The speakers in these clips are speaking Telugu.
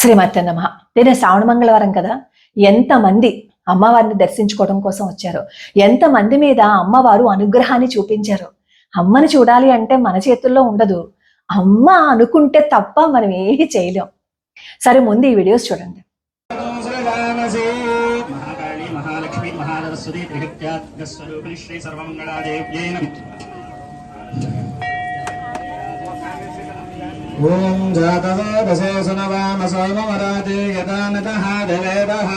శ్రీమతి నమః. నేను శ్రావణ మంగళవారం కదా, ఎంతమంది అమ్మవారిని దర్శించుకోవడం కోసం వచ్చారు, ఎంతమంది మీద అమ్మవారు అనుగ్రహాన్ని చూపించారు. అమ్మని చూడాలి అంటే మన చేతుల్లో ఉండదు, అమ్మ అనుకుంటే తప్ప మనం ఏమీ చేయలేం. సరే, ముందు ఈ వీడియోస్ చూడండి. ఓం జాతవేదసే సునవామసోమవరాజే యదానతః దేవేదః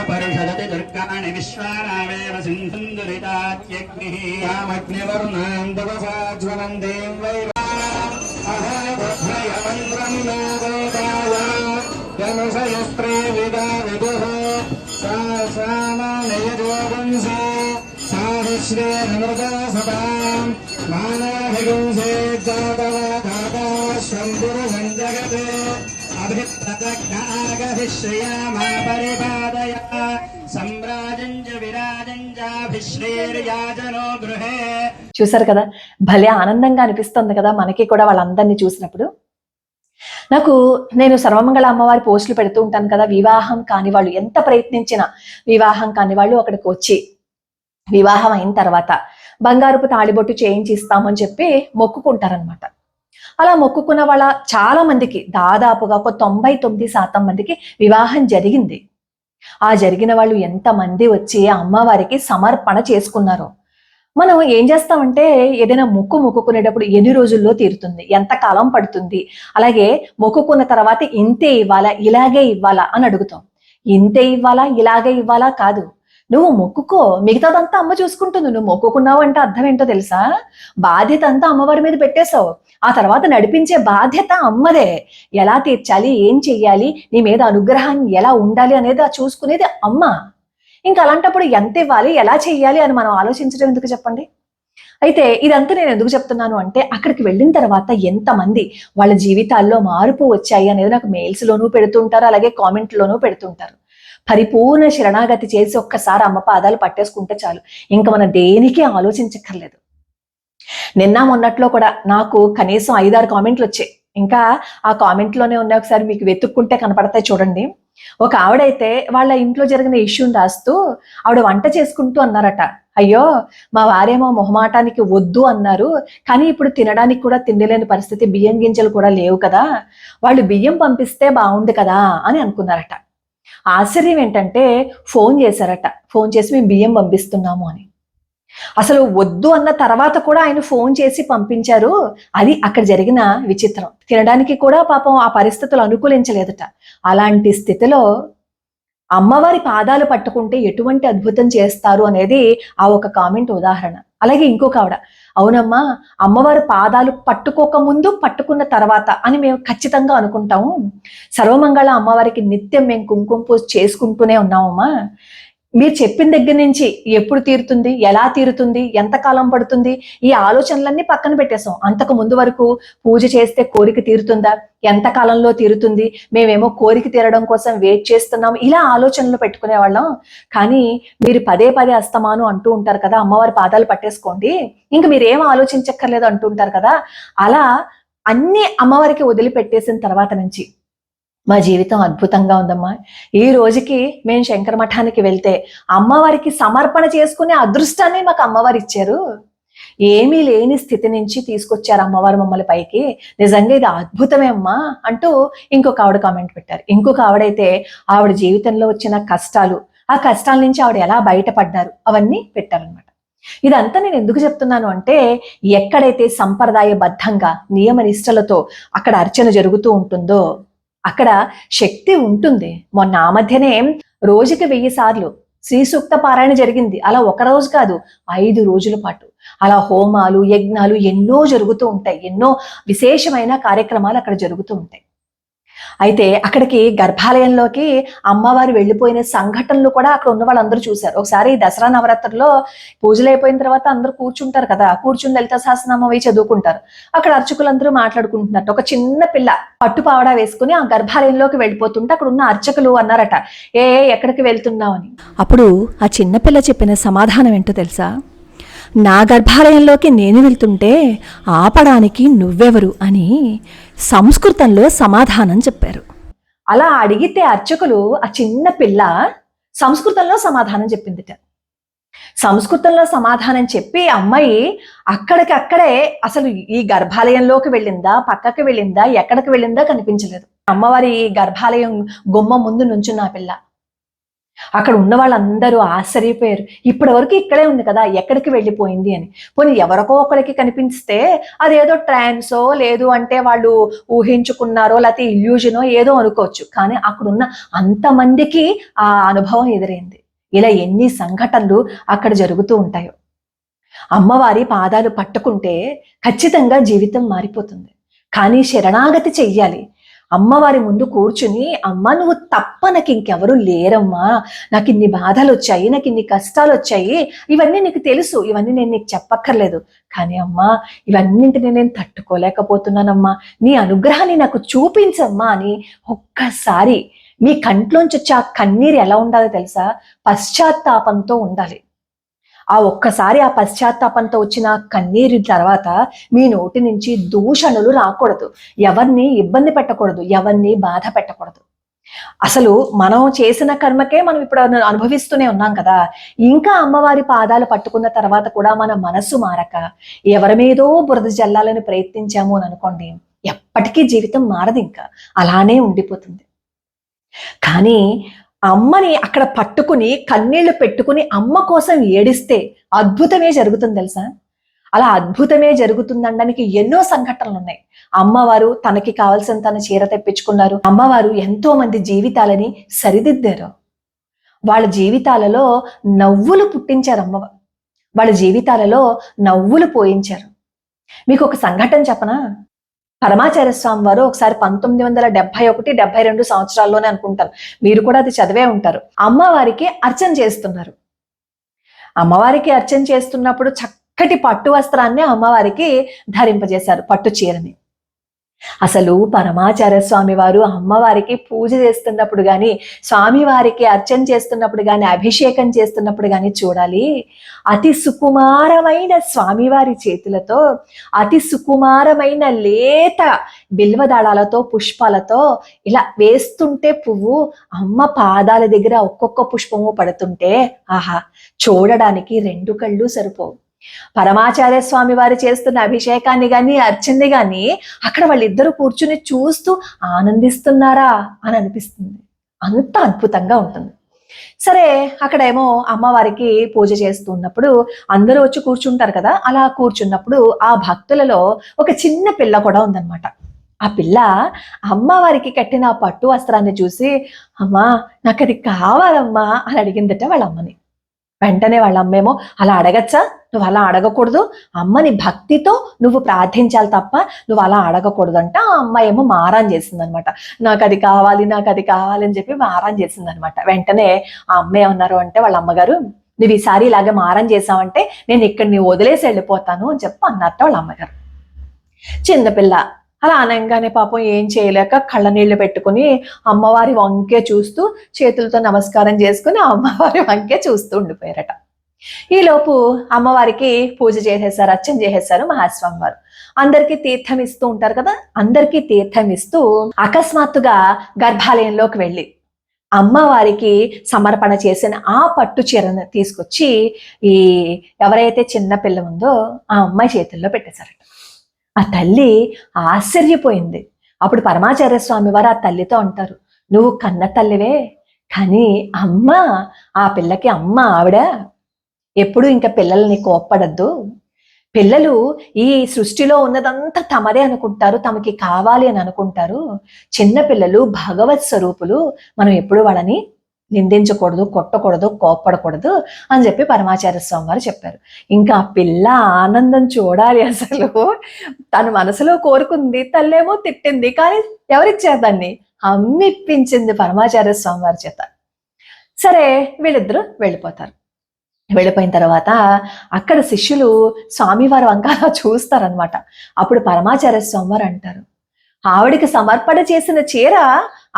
పరిషదతి దుర్గాణి విశ్వానావేవ సింధుం దురితాత్యగ్నిః యామగ్నివర్ణాం తపసా జ్వలంతీం వైవాం అహోభద్రయమంత్రం వేదోదాయ యనుషయస్త్రే విదా విదుః సాసామానయజోగంసే సాహిశ్రే నమృతా సతాం మానభిగుంసే జాతవధాతా శంభురుసంజగతే అభిప్రదగ్నాగభిశ్రయామా పరిపాదయ సంరాజంజ విరాజంజాభిశ్రేర్యాజనో గృహే. చూసారు కదా, భలే ఆనందంగా అనిపిస్తుంది కదా మనకి కూడా వాళ్ళందరినీ చూసినప్పుడు. నేను సర్వమంగళ అమ్మవారి పోస్టులు పెడుతూ ఉంటాను కదా, వివాహం కాని వాళ్ళు ఎంత ప్రయత్నించినా వివాహం కాని వాళ్ళు అక్కడికి వచ్చి వివాహం అయిన తర్వాత బంగారుపు తాళిబొట్టు చేయించిస్తామని చెప్పి మొక్కుకుంటారనమాట. అలా మొక్కుకున్న వాళ్ళ చాలా మందికి, దాదాపుగా ఒక 99% మందికి వివాహం జరిగింది. ఆ జరిగిన వాళ్ళు ఎంతమంది వచ్చి అమ్మవారికి సమర్పణ చేసుకున్నారో. మనం ఏం చేస్తామంటే, ఏదైనా మొక్కుకునేటప్పుడు ఎన్ని రోజుల్లో తీరుతుంది, ఎంత కాలం పడుతుంది, అలాగే మొక్కుకున్న తర్వాత ఇంతే ఇవ్వాలా, ఇలాగే ఇవ్వాలా అని అడుగుతాం. ఇంతే ఇవ్వాలా, ఇలాగే ఇవ్వాలా కాదు, నువ్వు మొక్కుకో, మిగతాదంతా అమ్మ చూసుకుంటుంది. నువ్వు మొక్కుకున్నావు అంటే అర్థం ఏంటో తెలుసా? బాధ్యత అంతా అమ్మవారి మీద పెట్టేశావు, ఆ తర్వాత నడిపించే బాధ్యత అమ్మదే. ఎలా తీర్చాలి, ఏం చెయ్యాలి, నీ మీద అనుగ్రహాన్ని ఎలా ఉండాలి అనేది చూసుకునేది అమ్మ. ఇంకా అలాంటప్పుడు ఎంత ఇవ్వాలి, ఎలా చెయ్యాలి అని మనం ఆలోచించడం ఎందుకు చెప్పండి? అయితే ఇదంతా నేను ఎందుకు చెప్తున్నాను అంటే, అక్కడికి వెళ్ళిన తర్వాత ఎంతమంది వాళ్ళ జీవితాల్లో మార్పు వచ్చాయి అనేది నాకు మెయిల్స్లోనూ పెడుతుంటారు, అలాగే కామెంట్లోనూ పెడుతుంటారు. పరిపూర్ణ శరణాగతి చేసి ఒక్కసారి అమ్మ పాదాలు పట్టేసుకుంటే చాలు, ఇంకా మనం దేనికి ఆలోచించక్కర్లేదు. నిన్న మొన్నట్లో కూడా నాకు కనీసం 5-6 కామెంట్లు వచ్చాయి. ఇంకా ఆ కామెంట్లోనే ఉన్నాయి, ఒకసారి మీకు వెతుక్కుంటే కనపడతాయి చూడండి. ఒక ఆవిడైతే వాళ్ళ ఇంట్లో జరిగిన ఇష్యూని రాస్తూ ఆవిడ వంట చేసుకుంటూ అన్నారట, అయ్యో మా వారేమో మొహమాటానికి వద్దు అన్నారు, కానీ ఇప్పుడు తినడానికి కూడా తిండిలేని పరిస్థితి, బియ్యం గింజలు కూడా లేవు కదా, వాళ్ళు బియ్యం పంపిస్తే బాగుంది కదా అని అనుకున్నారట. ఆశ్చర్యం ఏంటంటే ఫోన్ చేశారట, ఫోన్ చేసి మేము బియ్యం పంపిస్తున్నాము అని. అసలు వద్దు అన్న తర్వాత కూడా ఆయన ఫోన్ చేసి పంపించారు. అది అక్కడ జరిగిన విచిత్రం. తినడానికి కూడా పాపం ఆ పరిస్థితులు అనుకూలించలేదట. అలాంటి స్థితిలో అమ్మవారి పాదాలు పట్టుకుంటే ఎటువంటి అద్భుతం చేస్తారు అనేది ఆ ఒక కామెంట్ ఉదాహరణ. అలాగే ఇంకొక ఆవిడ, అవునమ్మా అమ్మవారి పాదాలు పట్టుకోక ముందు, పట్టుకున్న తర్వాత అని మేము ఖచ్చితంగా అనుకుంటాము. సర్వమంగళ అమ్మవారికి నిత్యం మేము కుంకుమ పూజ చేసుకుంటూనే ఉన్నామమ్మా. మీరు చెప్పిన దగ్గర నుంచి ఎప్పుడు తీరుతుంది, ఎలా తీరుతుంది, ఎంతకాలం పడుతుంది, ఈ ఆలోచనలన్నీ పక్కన పెట్టేసాం. అంతకు ముందు వరకు పూజ చేస్తే కోరిక తీరుతుందా, ఎంత కాలంలో తీరుతుంది, మేమేమో కోరిక తీరడం కోసం వెయిట్ చేస్తున్నాం, ఇలా ఆలోచనలు పెట్టుకునే వాళ్ళం. కానీ మీరు పదే పదే అస్తమాను అంటూ ఉంటారు కదా, అమ్మవారి పాదాలు పట్టేసుకోండి, ఇంక మీరేం ఆలోచించక్కర్లేదు అంటూ ఉంటారు కదా. అలా అన్ని అమ్మవారికి వదిలిపెట్టేసిన తర్వాత నుంచి మా జీవితం అద్భుతంగా ఉందమ్మా. ఈ రోజుకి మేము శంకర మఠానికి వెళ్తే అమ్మవారికి సమర్పణ చేసుకునే అదృష్టాన్ని మాకు అమ్మవారు ఇచ్చారు. ఏమీ లేని స్థితి నుంచి తీసుకొచ్చారు అమ్మవారు మమ్మల్ని పైకి. నిజంగా ఇది అద్భుతమే అమ్మా అంటూ ఇంకొక ఆవిడ కామెంట్ పెట్టారు. ఇంకొక ఆవిడైతే ఆవిడ జీవితంలో వచ్చిన కష్టాలు, ఆ కష్టాల నుంచి ఆవిడ ఎలా బయటపడ్డారు అవన్నీ పెట్టారనమాట. ఇదంతా నేను ఎందుకు చెప్తున్నాను అంటే, ఎక్కడైతే సంప్రదాయబద్ధంగా నియమ నిష్టలతో అక్కడ అర్చన జరుగుతూ ఉంటుందో అక్కడ శక్తి ఉంటుంది. మొన్న ఆ మధ్యనే రోజుకి 1000 సార్లు శ్రీ సూక్త పారాయణ జరిగింది. అలా ఒక రోజు కాదు, 5 రోజుల పాటు అలా హోమాలు, యజ్ఞాలు ఎన్నో జరుగుతూ ఉంటాయి. ఎన్నో విశేషమైన కార్యక్రమాలు అక్కడ జరుగుతూ ఉంటాయి. అయితే అక్కడికి గర్భాలయంలోకి అమ్మవారు వెళ్ళిపోయిన సంఘటనలు కూడా అక్కడ ఉన్న వాళ్ళందరూ చూశారు. ఒకసారి దసరా నవరాత్రుల్లో పూజలు అయిపోయిన తర్వాత అందరూ కూర్చుంటారు కదా, కూర్చుని లలిత సహస్రనామం అవి చదువుకుంటారు. అక్కడ అర్చకులందరూ మాట్లాడుకుంటున్నట్టు ఒక చిన్న పిల్ల పట్టు పావడా వేసుకుని ఆ గర్భాలయంలోకి వెళ్ళిపోతుంటే అక్కడ ఉన్న అర్చకులు అన్నారట, ఎక్కడికి వెళ్తున్నావు అని. అప్పుడు ఆ చిన్నపిల్ల చెప్పిన సమాధానం ఏంటో తెలుసా? నా గర్భాలయంలోకి నేను వెళ్తుంటే ఆపడానికి నువ్వెవరు అని సంస్కృతంలో సమాధానం చెప్పారు. అలా అడిగితే అర్చకులు ఆ చిన్న పిల్ల సంస్కృతంలో సమాధానం చెప్పిందిట. సంస్కృతంలో సమాధానం చెప్పి అమ్మాయి అక్కడికక్కడే అసలు ఈ గర్భాలయంలోకి వెళ్ళిందా, పక్కకి వెళ్ళిందా, ఎక్కడికి వెళ్ళిందా కనిపించలేదు. అమ్మవారి గర్భాలయం గుమ్మ ముందు నుంచున్న ఆ పిల్ల. అక్కడ ఉన్న వాళ్ళందరూ ఆశ్చర్యపోయారు. ఇప్పటి వరకు ఇక్కడే ఉంది కదా, ఎక్కడికి వెళ్ళిపోయింది అని. పోనీ ఎవరికో ఒకరికి కనిపిస్తే అదేదో ట్రాన్సో లేదు అంటే వాళ్ళు ఊహించుకున్నారో లేకపోతే ఇల్యూజనో ఏదో అనుకోవచ్చు. కానీ అక్కడున్న అంతమందికి ఆ అనుభవం ఎదురైంది. ఇలా ఎన్ని సంఘటనలు అక్కడ జరుగుతూ ఉంటాయో. అమ్మవారి పాదాలు పట్టుకుంటే ఖచ్చితంగా జీవితం మారిపోతుంది. కానీ శరణాగతి చెయ్యాలి. అమ్మవారి ముందు కూర్చుని, అమ్మ నువ్వు తప్ప నాకు ఇంకెవరు లేరమ్మా, నాకు ఇన్ని బాధలు వచ్చాయి, నాకు ఇన్ని కష్టాలు వచ్చాయి, ఇవన్నీ నీకు తెలుసు, ఇవన్నీ నేను నీకు చెప్పక్కర్లేదు. కానీ అమ్మా ఇవన్నింటినీ నేను తట్టుకోలేకపోతున్నానమ్మా, నీ అనుగ్రహాన్ని నాకు చూపించమ్మా అని ఒక్కసారి మీ కంట్లోంచి వచ్చే ఆ కన్నీరు ఎలా ఉండాలో తెలుసా? పశ్చాత్తాపంతో ఉండాలి. ఆ ఒక్కసారి ఆ పశ్చాత్తాపంతో వచ్చిన కన్నీరు తర్వాత మీ నోటి నుంచి దూషణలు రాకూడదు, ఎవరిని ఇబ్బంది పెట్టకూడదు, ఎవరిని బాధ పెట్టకూడదు. అసలు మనం చేసిన కర్మకే మనం ఇప్పుడు అనుభవిస్తూనే ఉన్నాం కదా. ఇంకా అమ్మవారి పాదాలు పట్టుకున్న తర్వాత కూడా మన మనస్సు మారక ఎవరి మీదో బురద జల్లాలని ప్రయత్నించాము అని అనుకోండి, ఎప్పటికీ జీవితం మారదు, ఇంకా అలానే ఉండిపోతుంది. కానీ అమ్మని అక్కడ పట్టుకుని కన్నీళ్లు పెట్టుకుని అమ్మ కోసం ఏడిస్తే అద్భుతమే జరుగుతుంది తెలుసా. అలా అద్భుతమే జరుగుతుందనడానికి ఎన్నో సంఘటనలు ఉన్నాయి. అమ్మవారు తనకి కావాల్సిన తన చీర తెప్పించుకున్నారు. అమ్మవారు ఎంతో మంది జీవితాలని సరిదిద్దారు. వాళ్ళ జీవితాలలో నవ్వులు పుట్టించారు అమ్మవారు. వాళ్ళ జీవితాలలో నవ్వులు పోయించారు. మీకు ఒక సంఘటన చెప్పనా? పరమాచార్య స్వామి వారు ఒకసారి 1971-72 సంవత్సరాల్లోనే అనుకుంటారు, మీరు కూడా అది చదివే ఉంటారు, అమ్మవారికి అర్చన చేస్తున్నారు. అమ్మవారికి అర్చన చేస్తున్నప్పుడు చక్కటి పట్టు వస్త్రాన్ని అమ్మవారికి ధరింపజేశారు, పట్టు చీరని. అసలు పరమాచార్య స్వామి వారు అమ్మవారికి పూజ చేస్తున్నప్పుడు కానీ, స్వామివారికి అర్చన చేస్తున్నప్పుడు కానీ, అభిషేకం చేస్తున్నప్పుడు కానీ చూడాలి, అతి సుకుమారమైన స్వామివారి చేతులతో అతి సుకుమారమైన లేత బిల్వదళాలతో పుష్పాలతో ఇలా వేస్తుంటే పువ్వు అమ్మ పాదాల దగ్గర ఒక్కొక్క పుష్పము పడుతుంటే ఆహా, చూడడానికి 2 కళ్ళు సరిపోవు. పరమాచార్య స్వామి వారు చేస్తున్న అభిషేకాన్ని గాని అర్చనని గాని అక్కడ వాళ్ళిద్దరూ కూర్చుని చూస్తూ ఆనందిస్తున్నారా అని అనిపిస్తుంది. అంత అద్భుతంగా ఉంటుంది. సరే, అక్కడేమో అమ్మవారికి పూజ చేస్తున్నప్పుడు అందరూ వచ్చి కూర్చుంటారు కదా. అలా కూర్చున్నప్పుడు ఆ భక్తులలో ఒక చిన్న పిల్ల కూడా ఉందన్నమాట. ఆ పిల్ల అమ్మవారికి కట్టిన ఆ పట్టు వస్త్రాన్ని చూసి, అమ్మా నాకు అది కావాలమ్మా అని అడిగిందట వాళ్ళ అమ్మని. వెంటనే వాళ్ళ అమ్మేమో, అలా అడగచ్చా, నువ్వు అలా అడగకూడదు, అమ్మని భక్తితో నువ్వు ప్రార్థించాలి తప్ప నువ్వు అలా అడగకూడదు అంట. ఆ అమ్మాయి ఏమో మారాన్ చేసింది అనమాట. నాకు అది కావాలి, నాకు అది కావాలి అని చెప్పి మారాన్ చేసింది అనమాట. వెంటనే ఆ అమ్మ ఏమన్నారు అంటే, వాళ్ళ అమ్మగారు, నువ్వు ఈసారి ఇలాగే మారాన్ చేసావంటే నేను ఇక్కడ వదిలేసి వెళ్ళిపోతాను అని చెప్పి అన్నట్టు వాళ్ళ అమ్మగారు. చిన్నపిల్ల అలా అనగానే పాపం ఏం చేయలేక కళ్ళ నీళ్లు పెట్టుకుని అమ్మవారి వంకే చూస్తూ చేతులతో నమస్కారం చేసుకుని అమ్మవారి వంకే చూస్తూ ఉండిపోయారట. ఈలోపు అమ్మవారికి పూజ చేసేసారు, అర్చన చేసేసారు మహాస్వామి వారు. అందరికీ తీర్థం ఇస్తూ ఉంటారు కదా. అందరికీ తీర్థం ఇస్తూ అకస్మాత్తుగా గర్భాలయంలోకి వెళ్ళి అమ్మవారికి సమర్పణ చేసిన ఆ పట్టు చీరను తీసుకొచ్చి ఈ ఎవరైతే చిన్న పిల్ల ఉందో ఆ అమ్మాయి చేతుల్లో పెట్టేశారట. ఆ తల్లి ఆశ్చర్యపోయింది. అప్పుడు పరమాచార్య స్వామి వారు ఆ తల్లితో అంటారు, నువ్వు కన్న తల్లివే, కానీ అమ్మ, ఆ పిల్లకి అమ్మ ఆవిడ. ఎప్పుడు ఇంకా పిల్లల్ని కోప్పడద్దు. పిల్లలు ఈ సృష్టిలో ఉన్నదంతా తమదే అనుకుంటారు, తమకి కావాలి అని అనుకుంటారు. చిన్న పిల్లలు భగవత్ స్వరూపులు, మనం ఎప్పుడు వాళ్ళని నిందించకూడదు, కొట్టకూడదు, కోప్పడకూడదు అని చెప్పి పరమాచార్య స్వామి వారు చెప్పారు. ఇంకా ఆ పిల్ల ఆనందం చూడాలి అసలు. తన మనసులో కోరుకుంది, తల్లేమో తిట్టింది, కానీ ఎవరిచ్చారు దాన్ని? అమ్మిప్పించింది పరమాచార్య స్వామి వారి చేత. సరే, వీళ్ళిద్దరూ వెళ్ళిపోతారు. వెళ్ళిపోయిన తర్వాత అక్కడ శిష్యులు స్వామివారి వంకాల చూస్తారనమాట. అప్పుడు పరమాచార్య స్వామి వారు అంటారు, ఆవిడికి సమర్పణ చేసిన చీర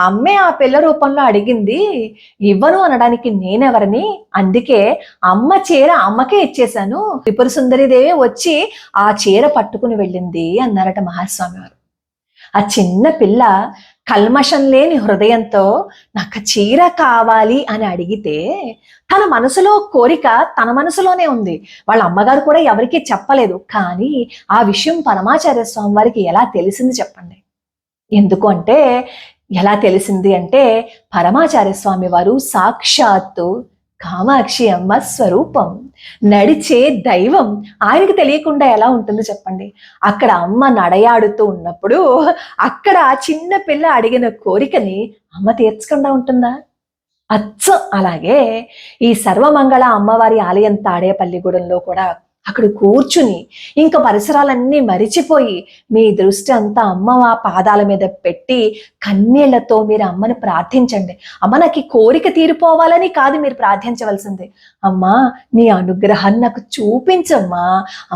అమ్మే ఆ పిల్ల రూపంలో అడిగింది, ఇవ్వను అనడానికి నేనెవరని, అందుకే అమ్మ చీర అమ్మకే ఇచ్చేశాను, త్రిపుర సుందరిదేవి వచ్చి ఆ చీర పట్టుకుని వెళ్ళింది అన్నారట మహాస్వామి వారు. ఆ చిన్న పిల్ల కల్మషం లేని హృదయంతో నాకు చీర కావాలి అని అడిగితే తన మనసులో కోరిక తన మనసులోనే ఉంది. వాళ్ళ అమ్మగారు కూడా ఎవరికీ చెప్పలేదు. కానీ ఆ విషయం పరమాచార్య స్వామి వారికి ఎలా తెలిసింది చెప్పండి? ఎందుకు అంటే, ఎలా తెలిసింది అంటే, పరమాచార్య స్వామి వారు సాక్షాత్తు కామాక్షి అమ్మ స్వరూపం, నడిచే దైవం. ఆయనకి తెలియకుండా ఎలా ఉంటుంది చెప్పండి? అక్కడ అమ్మ నడయాడుతూ ఉన్నప్పుడు అక్కడ చిన్న పిల్ల అడిగిన కోరికని అమ్మ తీర్చకుండా ఉంటుందా? అచ్చం అలాగే ఈ సర్వమంగళ అమ్మవారి ఆలయం తాడేపల్లిగూడెంలో కూడా అక్కడ కూర్చుని ఇంకా పరిసరాలన్నీ మరిచిపోయి మీ దృష్టి అంతా అమ్మ పాదాల మీద పెట్టి కన్నీళ్లతో మీరు అమ్మని ప్రార్థించండి. అమ్మ నాకు ఈ కోరిక తీరిపోవాలని కాదు మీరు ప్రార్థించవలసింది. అమ్మా నీ అనుగ్రహాన్ని నాకు చూపించమ్మా,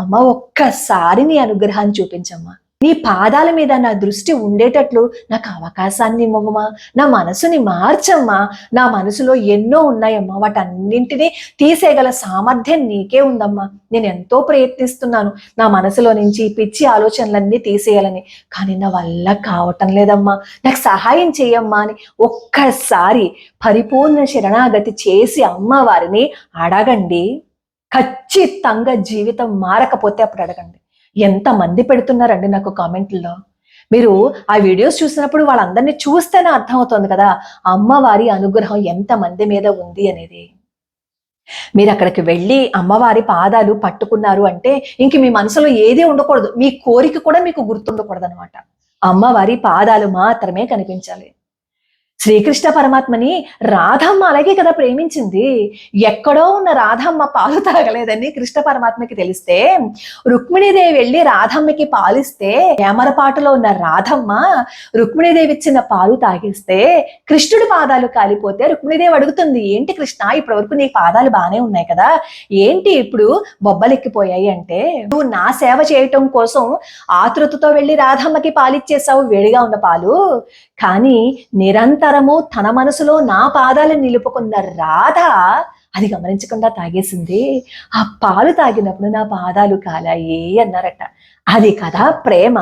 అమ్మ ఒక్కసారి నీ అనుగ్రహాన్ని చూపించమ్మా, నీ పాదాల మీద నా దృష్టి ఉండేటట్లు నాకు అవకాశాన్ని ఇవ్వమ్మా, నా మనసుని మార్చమ్మా, నా మనసులో ఎన్నో ఉన్నాయమ్మా, వాటన్నింటినీ తీసేయగల సామర్థ్యం నీకే ఉందమ్మా. నేను ఎంతో ప్రయత్నిస్తున్నాను నా మనసులో నుంచి పిచ్చి ఆలోచనలన్నీ తీసేయాలని, కానీ నా వల్ల కావటం లేదమ్మా, నాకు సహాయం చేయమ్మా అని ఒక్కసారి పరిపూర్ణ శరణాగతి చేసి అమ్మవారిని అడగండి. ఖచ్చితంగా జీవితం మారకపోతే అప్పుడు అడగండి. ఎంత మంది పెడుతున్నారండి నాకు కామెంట్లో. మీరు ఆ వీడియోస్ చూసినప్పుడు వాళ్ళందరినీ చూస్తేనే అర్థమవుతుంది కదా అమ్మవారి అనుగ్రహం ఎంత మంది మీద ఉంది అనేది. మీరు అక్కడికి వెళ్ళి అమ్మవారి పాదాలు పట్టుకున్నారు అంటే ఇంక మీ మనసులో ఏది ఉండకూడదు, మీ కోరిక కూడా మీకు గుర్తుండకూడదు అనమాట. అమ్మవారి పాదాలు మాత్రమే కనిపించాలి. శ్రీకృష్ణ పరమాత్మని రాధమ్మ అలాగే కదా ప్రేమించింది. ఎక్కడో ఉన్న రాధమ్మ పాలు తాగలేదని కృష్ణ పరమాత్మకి తెలిస్తే రుక్మిణీదేవి వెళ్ళి రాధమ్మకి పాలిస్తే ఏమరపాటులో ఉన్న రాధమ్మ రుక్మిణీదేవి ఇచ్చిన పాలు తాగిస్తే కృష్ణుడి పాదాలు కాలిపోతే రుక్మిణీదేవి అడుగుతుంది, ఏంటి కృష్ణ ఇప్పటి వరకు నీ పాదాలు బాగానే ఉన్నాయి కదా, ఏంటి ఇప్పుడు బొబ్బలెక్కిపోయాయి అంటే, నువ్వు నా సేవ చేయటం కోసం ఆతృతతో వెళ్ళి రాధమ్మకి పాలిచ్చేసావు వేడిగా ఉన్న పాలు, కానీ నిరంతరము తన మనసులో నా పాదాలను నిలుపుకున్న రాధ అది గమనించకుండా తాగేసింది. ఆ పాలు తాగినప్పుడు నా పాదాలు కాలాయి అన్నారట. అది కదా ప్రేమ,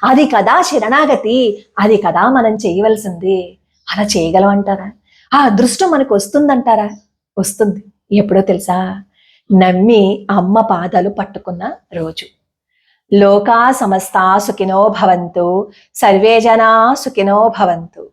అది కదా శరణాగతి, అది కదా మనం చేయవలసింది. అలా చేయగలమంటారా? ఆ అదృష్టం మనకు వస్తుందంటారా? వస్తుంది. ఎప్పుడో తెలుసా? నమ్మి అమ్మ పాదాలు పట్టుకున్న రోజు. లోకా సమస్తా సుఖినో భవంతు, సర్వే జనా సుఖినో భవంతు.